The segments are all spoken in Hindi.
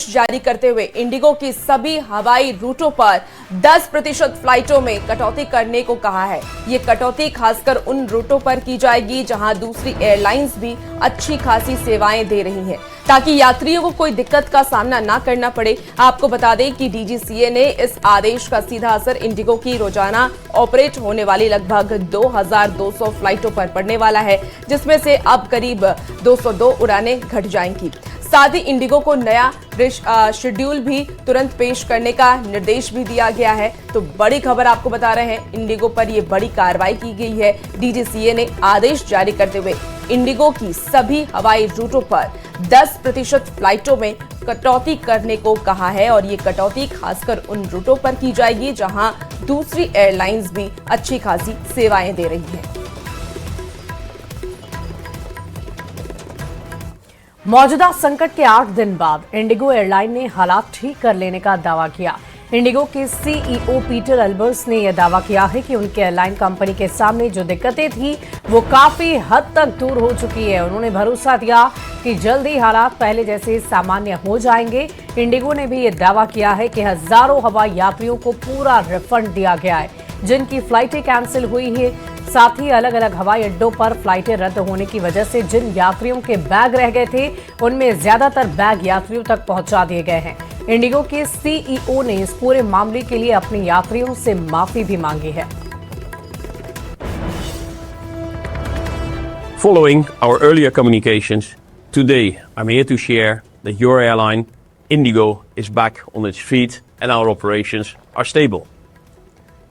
जारी करते हुए इंडिगो की सभी हवाई रूटों पर 10% फ्लाइटों में कटौती करने को कहा है। ये कटौती खासकर उन रूटों पर की जाएगी जहां दूसरी एयरलाइंस भी अच्छी खासी सेवाएं दे रही हैं, ताकि यात्रियों को कोई दिक्कत का सामना ना करना पड़े। आपको बता दें कि डीजीसीए ने इस आदेश का सीधा असर इंडिगो की रोजाना ऑपरेट होने वाली लगभग 2200 फ्लाइटों पर पड़ने वाला है, जिसमें से अब करीब 202 उड़ानें घट जाएंगी। साथ ही इंडिगो को नया शेड्यूल भी तुरंत पेश करने का निर्देश भी दिया गया है। तो बड़ी खबर आपको बता रहे हैं, इंडिगो पर यह बड़ी कार्रवाई की गई है। डीजीसीए ने आदेश जारी करते हुए इंडिगो की सभी हवाई रूटों पर 10% फ्लाइटों में कटौती करने को कहा है और ये कटौती खासकर उन रूटों पर की जाएगी जहां दूसरी एयरलाइंस भी अच्छी खासी सेवाएं दे रही हैं। मौजूदा संकट के 8 दिन बाद इंडिगो एयरलाइन ने हालात ठीक कर लेने का दावा किया। इंडिगो के सीईओ पीटर एल्बर्स ने यह दावा किया है कि उनके एयरलाइन कंपनी के सामने जो दिक्कतें थी वो काफी हद तक दूर हो चुकी है। उन्होंने भरोसा दिया कि जल्द ही हालात पहले जैसे सामान्य हो जाएंगे। इंडिगो ने भी यह दावा किया है कि हजारों हवाई यात्रियों को पूरा रिफंड दिया गया है, जिनकी फ्लाइटें कैंसिल हुई है। साथ ही अलग अलग हवाई अड्डों पर फ्लाइटें रद्द होने की वजह से जिन यात्रियों के बैग रह गए थे, उनमें ज्यादातर बैग यात्रियों तक पहुंचा दिए गए हैं। इंडिगो के सीईओ ने इस पूरे मामले के लिए अपने यात्रियों से माफी भी मांगी है। Following our earlier communications, today I'm here to share that your airline, Indigo, is back on its feet and our operations are stable.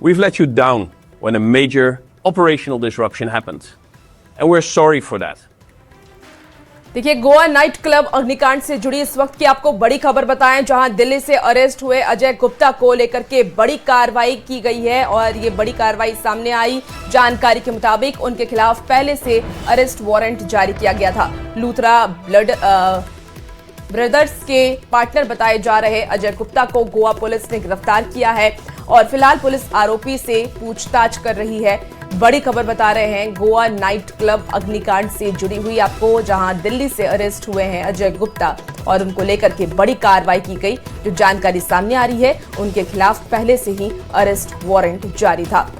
We've let you down when a major operational disruption happened, and we're sorry for that. देखिए, गोवा नाइट क्लब अग्निकांड से जुड़ी इस वक्त की आपको बड़ी खबर बताएं, जहां दिल्ली से अरेस्ट हुए अजय गुप्ता को लेकर के बड़ी कार्रवाई की गई है और ये बड़ी कार्रवाई सामने आई। जानकारी के मुताबिक उनके खिलाफ पहले से अरेस्ट वारंट जारी किया गया था। लूथरा ब्रदर्स के पार्टनर बताए जा रहे अजय गुप्ता को गोवा पुलिस ने गिरफ्तार किया है और फिलहाल पुलिस आरोपी से पूछताछ कर रही है। बड़ी खबर बता रहे हैं गोवा नाइट क्लब अग्निकांड से जुड़ी हुई आपको, जहां दिल्ली से अरेस्ट हुए हैं अजय गुप्ता और उनको लेकर के बड़ी कार्रवाई की गई। जो जानकारी सामने आ रही है, उनके खिलाफ पहले से ही अरेस्ट वारंट जारी था।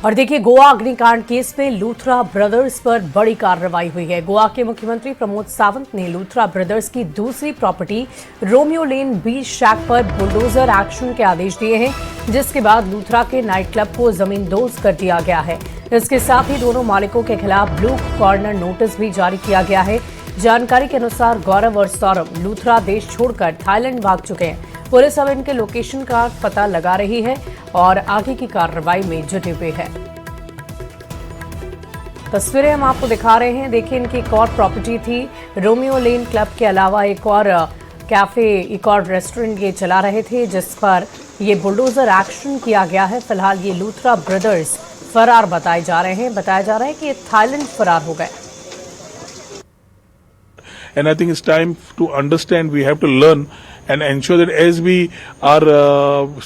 और देखिए, गोवा अग्निकांड केस में लूथरा ब्रदर्स पर बड़ी कार्रवाई हुई है। गोवा के मुख्यमंत्री प्रमोद सावंत ने लूथरा ब्रदर्स की दूसरी प्रॉपर्टी रोमियो लेन बीच शैक पर बुलडोजर एक्शन के आदेश दिए हैं, जिसके बाद लूथरा के नाइट क्लब को जमींदोज कर दिया गया है। इसके साथ ही दोनों मालिकों के खिलाफ ब्लू कॉर्नर नोटिस भी जारी किया गया है। जानकारी के अनुसार गौरव और सौरभ लूथरा देश छोड़कर थाईलैंड भाग चुके हैं। पुलिस अब इनके लोकेशन का पता लगा रही है और आगे की कार्रवाई में जुटे हुए है। तस्वीरें हम आपको दिखा रहे हैं। देखिए, इनकी एक और प्रॉपर्टी थी रोमियो लेन क्लब के अलावा एक और कैफे, एक और रेस्टोरेंट ये चला रहे थे, जिस पर ये बुलडोजर एक्शन किया गया है। फिलहाल ये लूथरा ब्रदर्स फरार बताए जा रहे हैं। बताया जा रहा है कि ये थाईलैंड फरार हो गए। And I think it's time to understand, we have to learn and ensure that as we are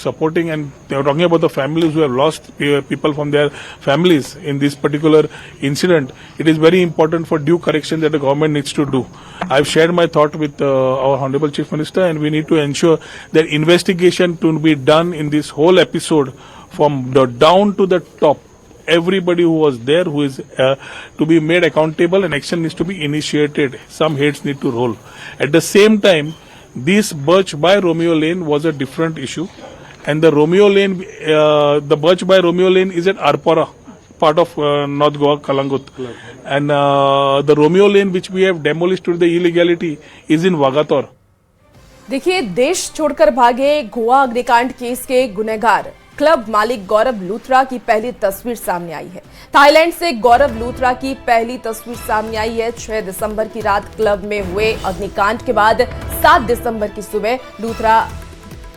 supporting and talking about the families who have lost people from their families in this particular incident, it is very important for due correction that the government needs to do. I've shared my thought with our Honorable Chief Minister, and we need to ensure that investigation to be done in this whole episode from the down to the top. Everybody who was there, who is to be made accountable, and action needs to be initiated. Some heads need to roll. At the same time, this Birch by Romeo Lane was a different issue, and the Romeo Lane, the Birch by Romeo Lane is at Arpora, part of North Goa, Kalangut, and the Romeo Lane which we have demolished to the illegality is in Vagator. देखिए, देश छोड़कर भागे गोवा अग्निकांड केस के गुनहगार क्लब मालिक गौरव लूथरा की पहली तस्वीर सामने आई है। थाईलैंड से गौरव लूथरा की पहली तस्वीर सामने आई है। 6 दिसंबर की रात क्लब में हुए अग्निकांड के बाद 7 दिसंबर की सुबह लूथरा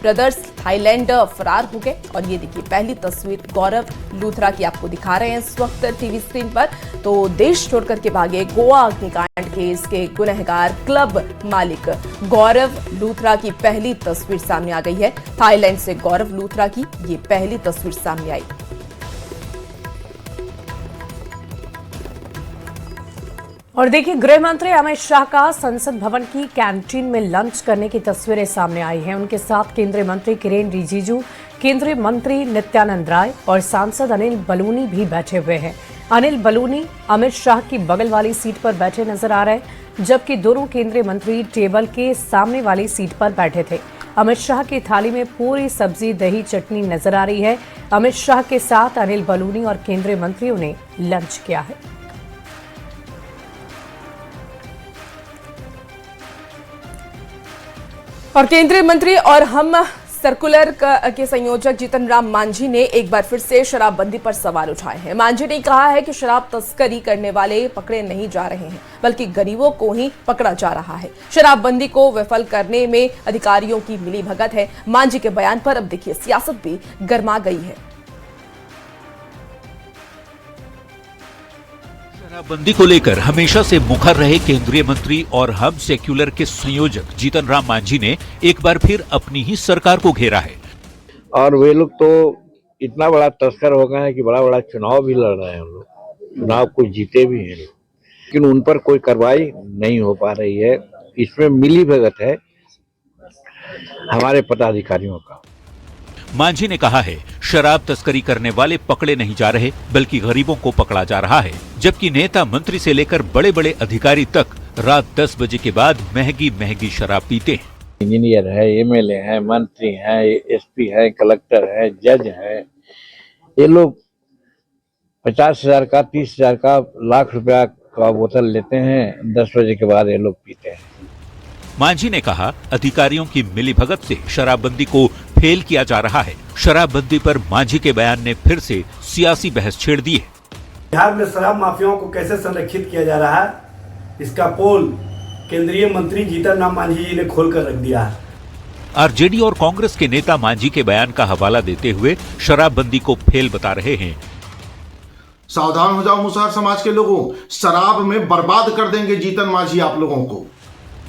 ब्रदर्स थाईलैंड फरार हो गए और ये देखिए पहली तस्वीर गौरव लूथरा की आपको दिखा रहे हैं इस वक्त टीवी स्क्रीन पर। तो देश छोड़कर के भागे गोवा अग्निकांड केस के गुनहगार क्लब मालिक गौरव लूथरा की पहली तस्वीर सामने आ गई है। थाईलैंड से गौरव लूथरा की ये पहली तस्वीर सामने आई। और देखिए, गृह मंत्री अमित शाह का संसद भवन की कैंटीन में लंच करने की तस्वीरें सामने आई हैं। उनके साथ केंद्रीय मंत्री किरेन रिजिजू, केंद्रीय मंत्री नित्यानंद राय और सांसद अनिल बलूनी भी बैठे हुए हैं। अनिल बलूनी अमित शाह की बगल वाली सीट पर बैठे नजर आ रहे हैं, जबकि दोनों केंद्रीय मंत्री टेबल के सामने वाली सीट पर बैठे थे। अमित शाह की थाली में पूरी सब्जी, दही, चटनी नजर आ रही है। अमित शाह के साथ अनिल बलूनी और केंद्रीय मंत्रियों ने लंच किया है। और केंद्रीय मंत्री और हम सर्कुलर के संयोजक जीतन राम मांझी ने एक बार फिर से शराबबंदी पर सवाल उठाए हैं। मांझी ने कहा है कि शराब तस्करी करने वाले पकड़े नहीं जा रहे हैं, बल्कि गरीबों को ही पकड़ा जा रहा है। शराबबंदी को विफल करने में अधिकारियों की मिलीभगत है। मांझी के बयान पर अब देखिए, सियासत भी गर्मा गई है। शराबबंदी को लेकर हमेशा से मुखर रहे केंद्रीय मंत्री और हम सेक्युलर के संयोजक जीतन राम मांझी ने एक बार फिर अपनी ही सरकार को घेरा है। और वे लोग तो इतना बड़ा तस्कर हो गए हैं कि बड़ा बड़ा चुनाव भी लड़ रहे हैं। हम लोग चुनाव को जीते भी हैं, लेकिन उन पर कोई कार्रवाई नहीं हो पा रही है। इसमें मिलीभगत है हमारे पदाधिकारियों का। मांझी ने कहा है, शराब तस्करी करने वाले पकड़े नहीं जा रहे, बल्कि गरीबों को पकड़ा जा रहा है। जबकि नेता मंत्री से लेकर बड़े बड़े अधिकारी तक रात 10 बजे के बाद महंगी महंगी शराब पीते हैं। इंजीनियर है, एमएलए है, मंत्री है, एसपी है, कलेक्टर है, जज है। ये लोग 50,000 का, 30,000 का, लाख रुपया का बोतल लेते हैं। 10 बजे के बाद ये लोग पीते हैं। मांझी ने कहा, अधिकारियों की मिलीभगत से शराबबंदी को फेल किया जा रहा है। शराबबंदी पर मांझी के बयान ने फिर से सियासी बहस छेड़ दी है। बिहार में शराब माफियाओं को कैसे संरक्षित किया जा रहा है, इसका पोल केंद्रीय मंत्री जीतन राम मांझी जी ने खोलकर रख दिया है। आरजेडी और कांग्रेस के नेता मांझी के बयान का हवाला देते हुए शराबबंदी को फेल बता रहे हैं। सावधान हो जाओ मुसहर समाज के लोगों, शराब में बर्बाद कर देंगे जीतन मांझी आप लोगों को।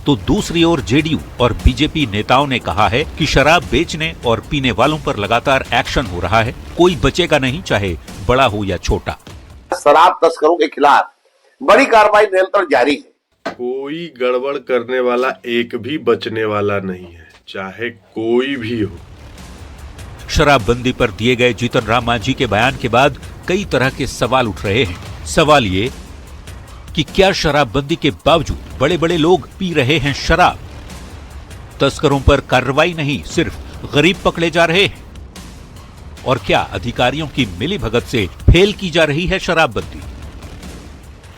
तो दूसरी ओर जेडीयू और बीजेपी नेताओं ने कहा है कि शराब बेचने और पीने वालों पर लगातार एक्शन हो रहा है। कोई बचेगा नहीं, चाहे बड़ा हो या छोटा। शराब तस्करों के खिलाफ बड़ी कार्रवाई निरंतर जारी है। कोई गड़बड़ करने वाला एक भी बचने वाला नहीं है, चाहे कोई भी हो। शराबबंदी पर दिए गए जीतन राम मांझी के बयान के बाद कई तरह के सवाल उठ रहे हैं। सवाल ये कि क्या शराबबंदी के बावजूद बड़े बड़े लोग पी रहे हैं शराब? तस्करों पर कार्रवाई नहीं, सिर्फ गरीब पकड़े जा रहे हैं। और क्या अधिकारियों की मिलीभगत से फेल की जा रही है शराबबंदी?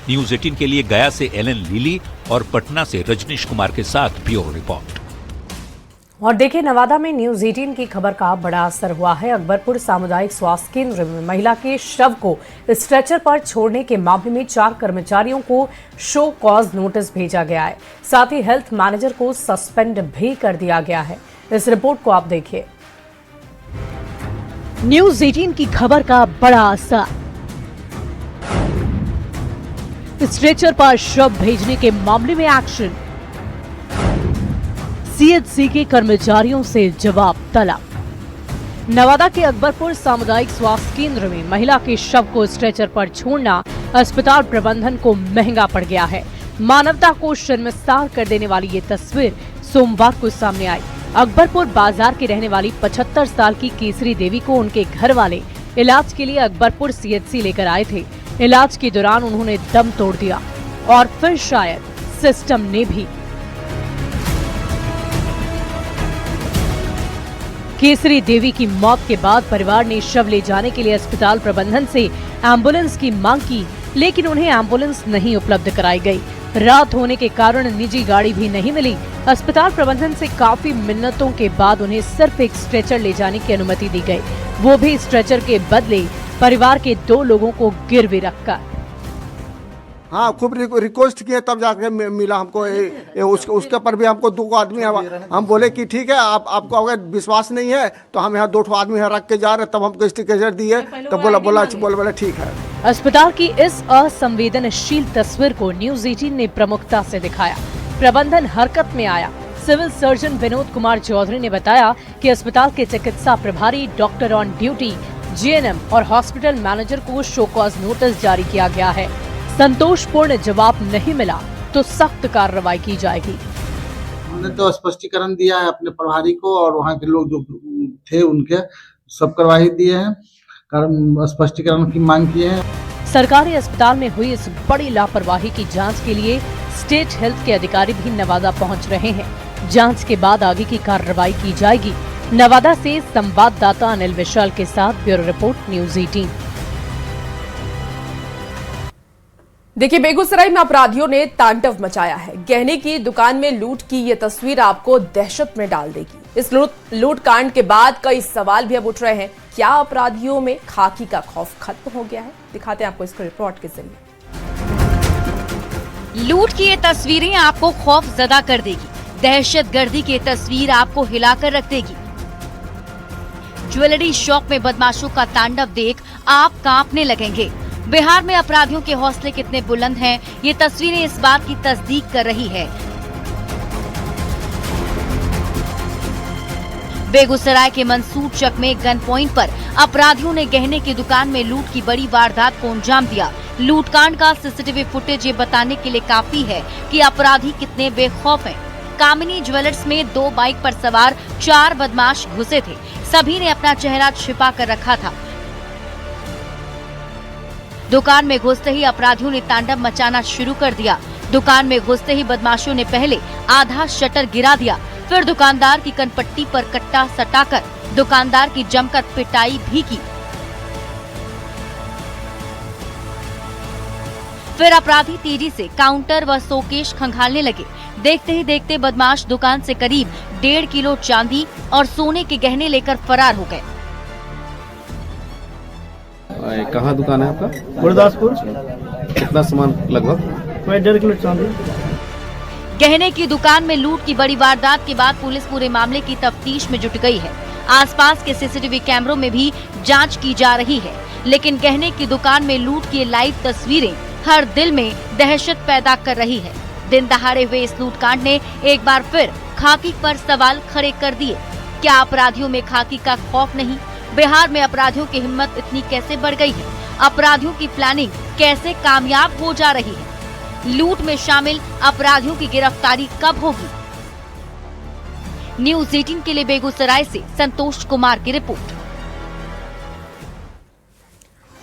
न्यूज 18 के लिए गया से एलन लीली और पटना से रजनीश कुमार के साथ ब्यूरो रिपोर्ट। और देखिए, नवादा में न्यूज 18 की खबर का बड़ा असर हुआ है। अकबरपुर सामुदायिक स्वास्थ्य केंद्र में महिला के शव को स्ट्रेचर पर छोड़ने के मामले में 4 कर्मचारियों को शो कॉज नोटिस भेजा गया है। साथ ही हेल्थ मैनेजर को सस्पेंड भी कर दिया गया है। इस रिपोर्ट को आप देखिए। न्यूज 18 की खबर का बड़ा असर। स्ट्रेचर पर शव भेजने के मामले में एक्शन। सीएचसी के कर्मचारियों से जवाब तलब। नवादा के अकबरपुर सामुदायिक स्वास्थ्य केंद्र में महिला के शव को स्ट्रेचर पर छोड़ना अस्पताल प्रबंधन को महंगा पड़ गया है। मानवता को शर्मसार कर देने वाली ये तस्वीर सोमवार को सामने आई। अकबरपुर बाजार के रहने वाली 75 साल की केसरी देवी को उनके घर वाले इलाज के लिए अकबरपुर सीएचसी लेकर आए थे। इलाज के दौरान उन्होंने दम तोड़ दिया और फिर शायद सिस्टम ने भी। केसरी देवी की मौत के बाद परिवार ने शव ले जाने के लिए अस्पताल प्रबंधन से एम्बुलेंस की मांग की, लेकिन उन्हें एम्बुलेंस नहीं उपलब्ध कराई गई। रात होने के कारण निजी गाड़ी भी नहीं मिली। अस्पताल प्रबंधन से काफी मिन्नतों के बाद उन्हें सिर्फ एक स्ट्रेचर ले जाने की अनुमति दी गई, वो भी स्ट्रेचर के बदले परिवार के 2 लोगों को गिरवी रखकर। हाँ, खूब रिक्वेस्ट किए तब जाके मिला हमको। उसके पर भी हमको 2 आदमी हम बोले कि ठीक है, आपको अगर विश्वास नहीं है तो हम यहाँ 2 आदमी यहाँ रख के जा रहे, तब हमको स्टिकर दिए, तब बोला ठीक है। अस्पताल की इस असंवेदनशील तस्वीर को न्यूज 18 ने प्रमुखता से दिखाया। प्रबंधन हरकत में आया। सिविल सर्जन विनोद कुमार चौधरी ने बताया कि अस्पताल के चिकित्सा प्रभारी, डॉक्टर ऑन ड्यूटी, जीएनएम और हॉस्पिटल मैनेजर को शो कॉज नोटिस जारी किया गया है। संतोषपूर्ण जवाब नहीं मिला तो सख्त कार्रवाई की जाएगी। हमने तो स्पष्टीकरण दिया है अपने प्रभारी को और वहाँ के लोग जो थे उनके सब करवाई दिए हैं, स्पष्टीकरण की मांग किए हैं। सरकारी अस्पताल में हुई इस बड़ी लापरवाही की जांच के लिए स्टेट हेल्थ के अधिकारी भी नवादा पहुंच रहे हैं। जांच के बाद आगे की कार्रवाई की जाएगी। नवादा से संवाददाता अनिल विशाल के साथ ब्यूरो रिपोर्ट न्यूज 18। देखिए, बेगूसराय में अपराधियों ने तांडव मचाया है। गहने की दुकान में लूट की ये तस्वीर आपको दहशत में डाल देगी। इस लूट कांड के बाद कई सवाल भी अब उठ रहे हैं। क्या अपराधियों में खाकी का खौफ खत्म हो गया है? दिखाते हैं आपको इसको रिपोर्ट के जरिए। लूट की ये तस्वीरें आपको खौफ ज़दा कर देगी। दहशतगर्दी की तस्वीर आपको हिलाकर रख देगी। ज्वेलरी शॉप में बदमाशों का तांडव देख आप कांपने लगेंगे। बिहार में अपराधियों के हौसले कितने बुलंद हैं, ये तस्वीरें इस बात की तस्दीक कर रही है। बेगूसराय के मंसूर चक में गन पॉइंट पर अपराधियों ने गहने की दुकान में लूट की बड़ी वारदात को अंजाम दिया। लूटकांड का सीसीटीवी फुटेज ये बताने के लिए काफी है कि अपराधी कितने बेखौफ हैं। कामिनी ज्वेलर्स में 2 बाइक पर सवार 4 बदमाश घुसे थे। सभी ने अपना चेहरा छिपा कर रखा था। दुकान में घुसते ही अपराधियों ने तांडव मचाना शुरू कर दिया। दुकान में घुसते ही बदमाशों ने पहले आधा शटर गिरा दिया, फिर दुकानदार की कनपट्टी पर कट्टा सटाकर दुकानदार की जमकर पिटाई भी की। फिर अपराधी तेजी से काउंटर व शोकेश खंगालने लगे। देखते ही देखते बदमाश दुकान से करीब 1.5 किलो चांदी और सोने के गहने लेकर फरार हो गए। कहाँ दुकान है आपका? गुरदासपुर। कितना सामान लगभग? 1.5 किलो चांदी। गहने की दुकान में लूट की बड़ी वारदात के बाद पुलिस पूरे मामले की तफ्तीश में जुट गई है। आसपास के सीसीटीवी कैमरों में भी जांच की जा रही है, लेकिन गहने की दुकान में लूट की लाइव तस्वीरें हर दिल में दहशत पैदा कर रही है। दिन दहाड़े हुए इस लूटकांड ने एक बार फिर खाकी पर सवाल खड़े कर दिए। क्या अपराधियों में खाकी का खौफ नहीं? बिहार में अपराधियों की हिम्मत इतनी कैसे बढ़ गई है? अपराधियों की प्लानिंग कैसे कामयाब हो जा रही है? लूट में शामिल अपराधियों की गिरफ्तारी कब होगी? न्यूज 18 के लिए बेगूसराय से संतोष कुमार की रिपोर्ट।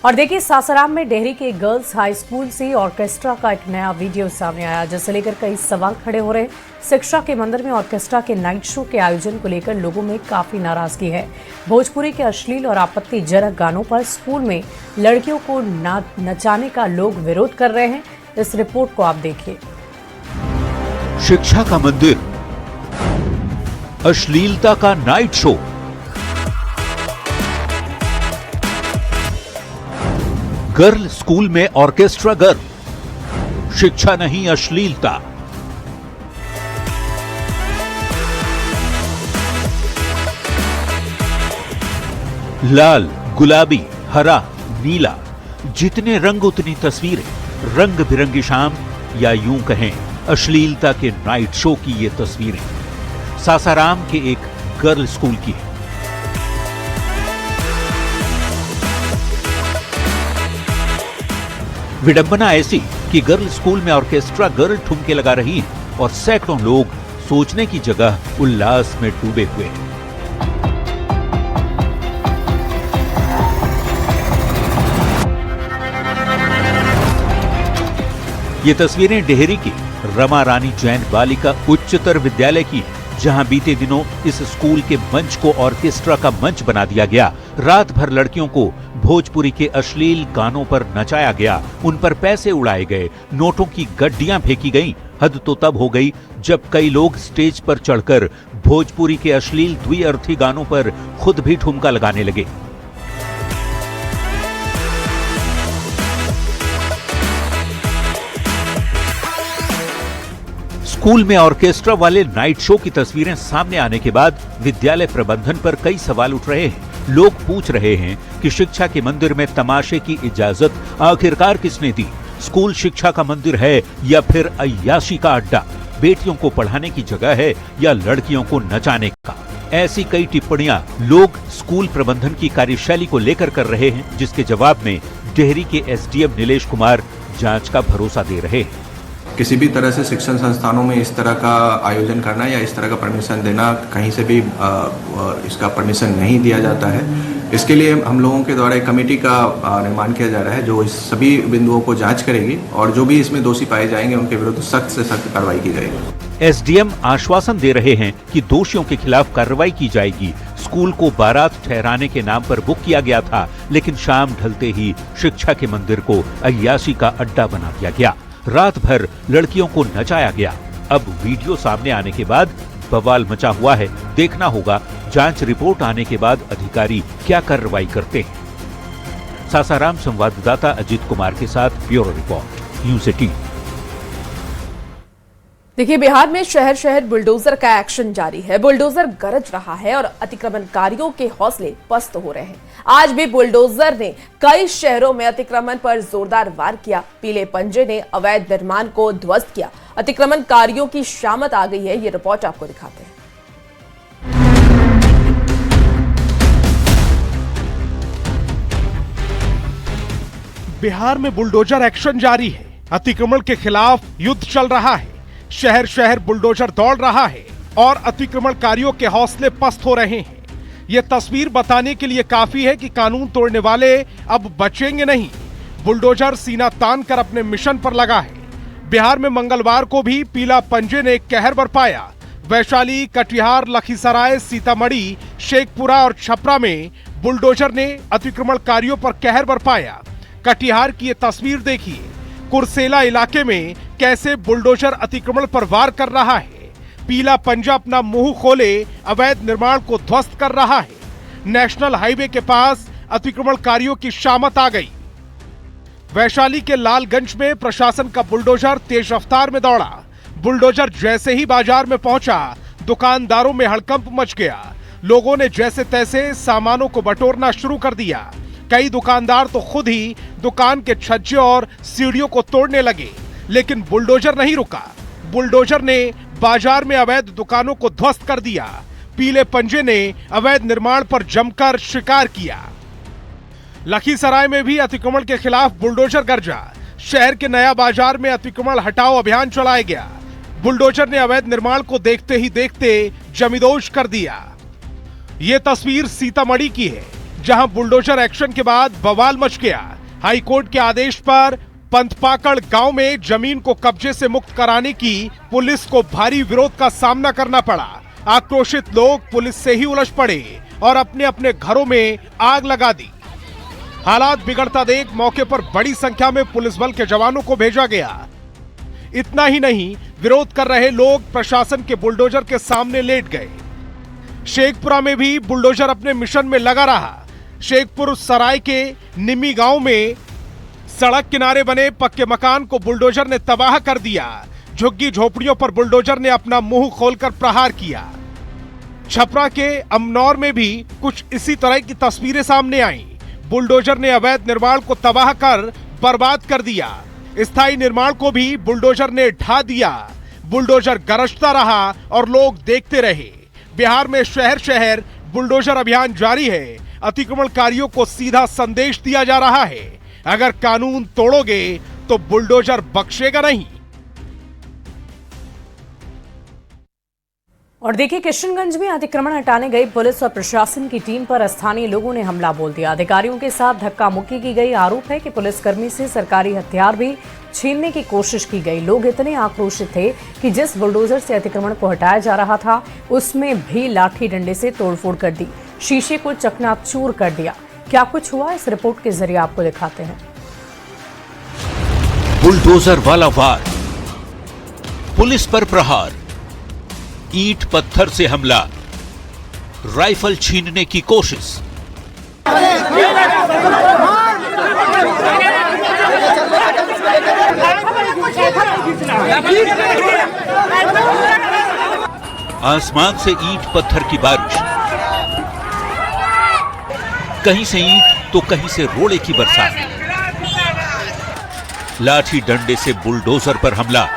और देखिए, सासाराम में डेहरी के गर्ल्स हाई स्कूल से ऑर्केस्ट्रा का एक नया वीडियो सामने आया, जिसे लेकर कई सवाल खड़े हो रहे हैं। शिक्षा के मंदिर में ऑर्केस्ट्रा के नाइट शो के आयोजन को लेकर लोगों में काफी नाराजगी है। भोजपुरी के अश्लील और आपत्तिजनक गानों पर स्कूल में लड़कियों को नचाने का लोग विरोध कर रहे हैं। इस रिपोर्ट को आप देखिए। शिक्षा का मंदिर, अश्लीलता का नाइट शो, गर्ल स्कूल में ऑर्केस्ट्रा गर्ल, शिक्षा नहीं अश्लीलता। लाल, गुलाबी, हरा, नीला, जितने रंग उतनी तस्वीरें, रंग बिरंगी शाम, या यूं कहें अश्लीलता के नाइट शो की ये तस्वीरें सासाराम के एक गर्ल स्कूल की है। विडंबना ऐसी कि गर्ल स्कूल में ऑर्केस्ट्रा गर्ल ठुमके लगा रही है और सैकड़ों लोग सोचने की जगह उल्लास में डूबे हुए हैं। ये तस्वीरें डेहरी की रमा रानी जैन बालिका उच्चतर विद्यालय की है, जहां बीते दिनों इस स्कूल के मंच को ऑर्केस्ट्रा का मंच बना दिया गया। रात भर लड़कियों को भोजपुरी के अश्लील गानों पर नचाया गया, उन पर पैसे उड़ाए गए, नोटों की गड्डियां फेंकी गईं। हद तो तब हो गई जब कई लोग स्टेज पर चढ़कर भोजपुरी के अश्लील द्विअर्थी गानों पर खुद भी ठुमका लगाने लगे। स्कूल में ऑर्केस्ट्रा वाले नाइट शो की तस्वीरें सामने आने के बाद विद्यालय प्रबंधन पर कई सवाल उठ रहे हैं। लोग पूछ रहे हैं कि शिक्षा के मंदिर में तमाशे की इजाजत आखिरकार किसने दी? स्कूल शिक्षा का मंदिर है या फिर अय्याशी का अड्डा? बेटियों को पढ़ाने की जगह है या लड़कियों को नचाने का? ऐसी कई टिप्पणियां लोग स्कूल प्रबंधन की कार्यशैली को लेकर कर रहे हैं, जिसके जवाब में डेहरी के एसडीएम नीलेश कुमार जांच का भरोसा दे रहे हैं। किसी भी तरह से शिक्षण संस्थानों में इस तरह का आयोजन करना या इस तरह का परमिशन देना, कहीं से भी इसका परमिशन नहीं दिया जाता है। इसके लिए हम लोगों के द्वारा एक कमेटी का निर्माण किया जा रहा है जो इस सभी बिंदुओं को जांच करेगी और जो भी इसमें दोषी पाए जाएंगे उनके विरुद्ध सख्त से सख्त कार्रवाई की जाएगी। एसडीएम आश्वासन दे रहे हैं कि दोषियों के खिलाफ कार्रवाई की जाएगी। स्कूल को बारात ठहराने के नाम पर बुक किया गया था, लेकिन शाम ढलते ही शिक्षा के मंदिर को अय्याशी का अड्डा बना दिया गया। रात भर लड़कियों को नचाया गया। अब वीडियो सामने आने के बाद बवाल मचा हुआ है। देखना होगा जांच रिपोर्ट आने के बाद अधिकारी क्या कार्रवाई करते हैं। सासाराम संवाददाता अजीत कुमार के साथ ब्यूरो रिपोर्ट, न्यूज़ 18। देखिए, बिहार में शहर शहर बुलडोजर का एक्शन जारी है। बुलडोजर गरज रहा है और अतिक्रमणकारियों के हौसले पस्त हो रहे हैं। आज भी बुलडोजर ने कई शहरों में अतिक्रमण पर जोरदार वार किया। पीले पंजे ने अवैध निर्माण को ध्वस्त किया। अतिक्रमणकारियों की शामत आ गई है, ये रिपोर्ट आपको दिखाते हैं। बिहार में बुलडोजर एक्शन जारी है। अतिक्रमण के खिलाफ युद्ध चल रहा है। शहर शहर बुलडोजर दौड़ रहा है और अतिक्रमणकारियों के हौसले पस्त हो रहे हैं। ये तस्वीर बताने के लिए काफी है कि कानून तोड़ने वाले अब बचेंगे नहीं। बुलडोजर सीना तान कर अपने मिशन पर लगा है। बिहार में मंगलवार को भी पीला पंजे ने कहर बरपाया। वैशाली, कटिहार, लखीसराय, सीतामढ़ी, शेखपुरा और छपरा में बुलडोजर ने अतिक्रमणकारियों पर कहर बरपाया। कटिहार की ये तस्वीर देखिए। कुरसेला इलाके में कैसे बुलडोजर अतिक्रमण पर वार कर रहा है। पीला पंजा अपना मुंह खोले अवैध निर्माण को ध्वस्त कर रहा है। नेशनल हाईवे के पास अतिक्रमणकारियों की शामत आ गई। वैशाली के लालगंज में प्रशासन का बुलडोजर तेज रफ्तार में दौड़ा। बुलडोजर जैसे ही बाजार में पहुंचा, दुकानदारों में हड़कंप मच गया। लोगों ने जैसे तैसे सामानों को बटोरना शुरू कर दिया। कई दुकानदार तो खुद ही दुकान के छज्जे और सीढ़ियों को तोड़ने लगे, लेकिन बुलडोजर नहीं रुका। बुलडोजर ने बाजार में अवैध दुकानों को ध्वस्त कर दिया। पीले पंजे ने अवैध निर्माण पर जमकर शिकार किया। लखीसराय में भी अतिक्रमण के खिलाफ बुलडोजर गरजा। शहर के नया बाजार में अतिक्रमण हटाओ अभियान चलाया गया। बुलडोजर ने अवैध निर्माण को देखते ही देखते जमींदोज कर दिया। ये तस्वीर सीतामढ़ी की है, जहां बुलडोजर एक्शन के बाद बवाल मच गया। हाईकोर्ट के आदेश पर पंथपाकड़ गांव में जमीन को कब्जे से मुक्त कराने की पुलिस को भारी विरोध का सामना करना पड़ा। आक्रोशित लोग पुलिस से ही उलझ पड़े और अपने अपने घरों में आग लगा दी। हालात बिगड़ता देख मौके पर बड़ी संख्या में पुलिस बल के जवानों को भेजा गया। इतना ही नहीं, विरोध कर रहे लोग प्रशासन के बुलडोजर के सामने लेट गए। शेखपुरा में भी बुलडोजर अपने मिशन में लगा रहा। शेखपुर सराय के निमी गांव में सड़क किनारे बने पक्के मकान को बुलडोजर ने तबाह कर दिया। झुग्गी झोपड़ियों पर बुलडोजर ने अपना मुंह खोलकर प्रहार किया। छपरा के अमनौर में भी कुछ इसी तरह की तस्वीरें सामने आईं। बुलडोजर ने अवैध निर्माण को तबाह कर बर्बाद कर दिया। स्थायी निर्माण को भी बुलडोजर ने ढा दिया। बुलडोजर गरजता रहा और लोग देखते रहे। बिहार में शहर शहर बुलडोजर अभियान जारी है। अतिक्रमणकारियों को सीधा संदेश दिया जा रहा है, अगर कानून तोड़ोगे तो बुलडोजर बख्शेगा नहीं। और देखिए, किशनगंज में अतिक्रमण हटाने गई पुलिस और प्रशासन की टीम पर स्थानीय लोगों ने हमला बोल दिया। अधिकारियों के साथ धक्का मुक्की की गई। आरोप है कि पुलिसकर्मी से सरकारी हथियार भी छीनने की कोशिश की गई। लोग इतने आक्रोशित थे कि जिस बुलडोजर से अतिक्रमण को हटाया जा रहा था उसमें भी लाठी डंडे से तोड़फोड़ कर दी। शीशे को चकनाचूर कर दिया। क्या कुछ हुआ, इस रिपोर्ट के जरिए आपको दिखाते हैं। बुलडोजर वाला वार, पुलिस पर प्रहार, ईंट पत्थर से हमला, राइफल छीनने की कोशिश। आसमान से ईंट पत्थर की बारिश, कहीं से ईंट तो कहीं से रोड़े की बरसात। लाठी डंडे से बुलडोजर पर हमला,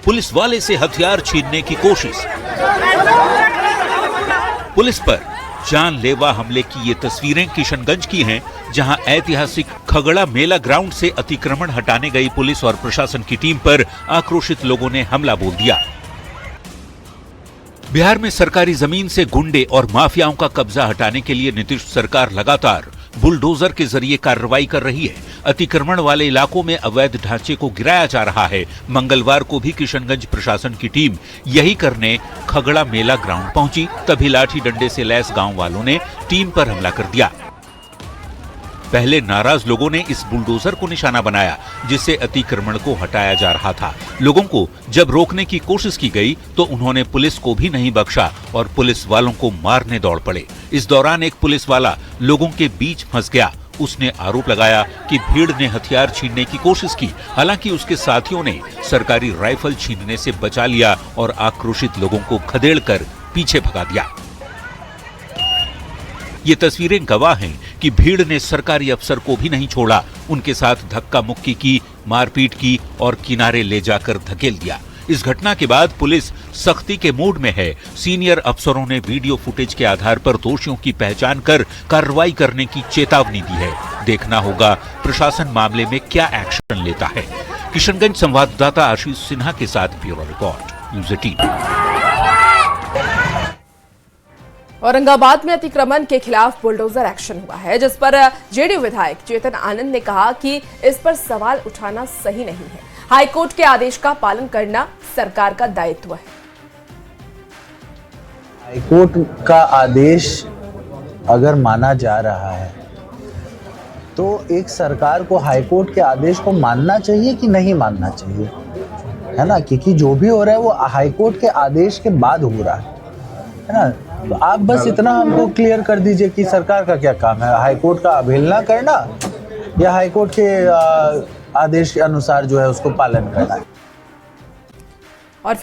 पुलिस वाले से हथियार छीनने की कोशिश। पुलिस पर जानलेवा हमले की ये तस्वीरें किशनगंज की हैं, जहां ऐतिहासिक खगड़ा मेला ग्राउंड से अतिक्रमण हटाने गई पुलिस और प्रशासन की टीम पर आक्रोशित लोगों ने हमला बोल दिया। बिहार में सरकारी जमीन से गुंडे और माफियाओं का कब्जा हटाने के लिए नीतीश सरकार लगातार बुलडोजर के जरिए कार्रवाई कर रही है। अतिक्रमण वाले इलाकों में अवैध ढांचे को गिराया जा रहा है। मंगलवार को भी किशनगंज प्रशासन की टीम यही करने खगड़ा मेला ग्राउंड पहुंची, तभी लाठी डंडे से लैस गांव वालों ने टीम पर हमला कर दिया। पहले नाराज लोगों ने इस बुलडोजर को निशाना बनाया, जिससे अतिक्रमण को हटाया जा रहा था। लोगों को जब रोकने की कोशिश की गई तो उन्होंने पुलिस को भी नहीं बख्शा और पुलिस वालों को मारने दौड़ पड़े। इस दौरान एक पुलिस वाला लोगों के बीच फंस गया। उसने आरोप लगाया कि भीड़ ने हथियार छीनने की कोशिश की। हालांकि उसके साथियों ने सरकारी राइफल छीनने से बचा लिया और आक्रोशित लोगों को खदेड़कर पीछे भगा दिया। ये तस्वीरें गवाह हैं कि भीड़ ने सरकारी अफसर को भी नहीं छोड़ा, उनके साथ धक्का मुक्की की, मारपीट की और किनारे ले जाकर धकेल दिया। इस घटना के बाद पुलिस सख्ती के मूड में है। सीनियर अफसरों ने वीडियो फुटेज के आधार पर दोषियों की पहचान कर कार्रवाई करने की चेतावनी दी है। देखना होगा प्रशासन मामले में क्या एक्शन लेता है। किशनगंज संवाददाता आशीष सिन्हा के साथ ब्यूरो रिपोर्ट, न्यूज़ 18। औरंगाबाद में अतिक्रमण के खिलाफ बुलडोजर एक्शन हुआ है, जिस पर जेडीयू विधायक चेतन आनंद ने कहा कि इस पर सवाल उठाना सही नहीं है। हाईकोर्ट के आदेश का पालन करना सरकार का दायित्व है। हाईकोर्ट का आदेश अगर माना जा रहा है तो एक सरकार को हाईकोर्ट के आदेश को मानना चाहिए कि नहीं मानना चाहिए, है ना? क्योंकि जो भी हो रहा है वो हाईकोर्ट के आदेश के बाद हो रहा है ना? तो आप बस इतना हमको क्लियर कर दीजिए कि सरकार का क्या काम है, हाईकोर्ट का अवहेलना करना या हाईकोर्ट के आदेश के अनुसार जो है उसको पालन करना है। और